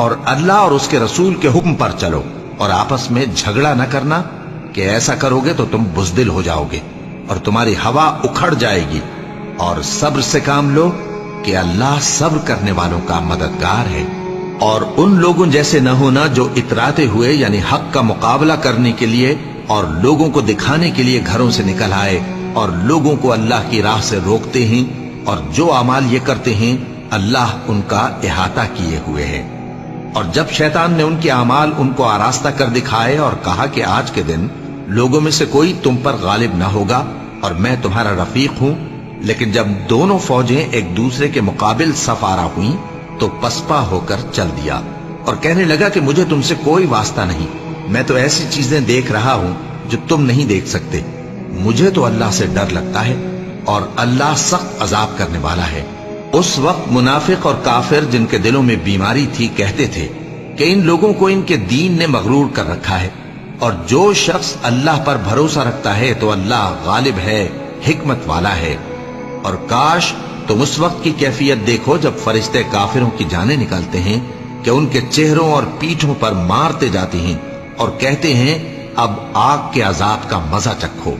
اور اللہ اور اس کے رسول کے حکم پر چلو اور آپس میں جھگڑا نہ کرنا کہ ایسا کرو گے تو تم بزدل ہو جاؤ گے اور تمہاری ہوا اکھڑ جائے گی، اور صبر سے کام لو کہ اللہ صبر کرنے والوں کا مددگار ہے۔ اور ان لوگوں جیسے نہ ہونا جو اتراتے ہوئے یعنی حق کا مقابلہ کرنے کے لیے اور لوگوں کو دکھانے کے لیے گھروں سے نکل آئے اور لوگوں کو اللہ کی راہ سے روکتے ہیں، اور جو اعمال یہ کرتے ہیں اللہ ان کا احاطہ کیے ہوئے ہے۔ اور جب شیطان نے ان کے اعمال ان کو آراستہ کر دکھائے اور کہا کہ آج کے دن لوگوں میں سے کوئی تم پر غالب نہ ہوگا اور میں تمہارا رفیق ہوں، لیکن جب دونوں فوجیں ایک دوسرے کے مقابل صف آرا ہوئیں تو پسپا ہو کر چل دیا اور کہنے لگا کہ مجھے تم سے کوئی واسطہ نہیں، میں تو ایسی چیزیں دیکھ رہا ہوں جو تم نہیں دیکھ سکتے۔ مجھے تو اللہ سے ڈر لگتا ہے اور اللہ سخت عذاب کرنے والا ہے۔ اس وقت منافق اور کافر جن کے دلوں میں بیماری تھی کہتے تھے کہ ان لوگوں کو ان کے دین نے مغرور کر رکھا ہے، اور جو شخص اللہ پر بھروسہ رکھتا ہے تو اللہ غالب ہے، حکمت والا ہے۔ اور کاش تم اس وقت کی کیفیت دیکھو جب فرشتے کافروں کی جانیں نکالتے ہیں کہ ان کے چہروں اور پیٹھوں پر مارتے جاتے ہیں اور کہتے ہیں اب آگ کے عذاب کا مزہ چکھو۔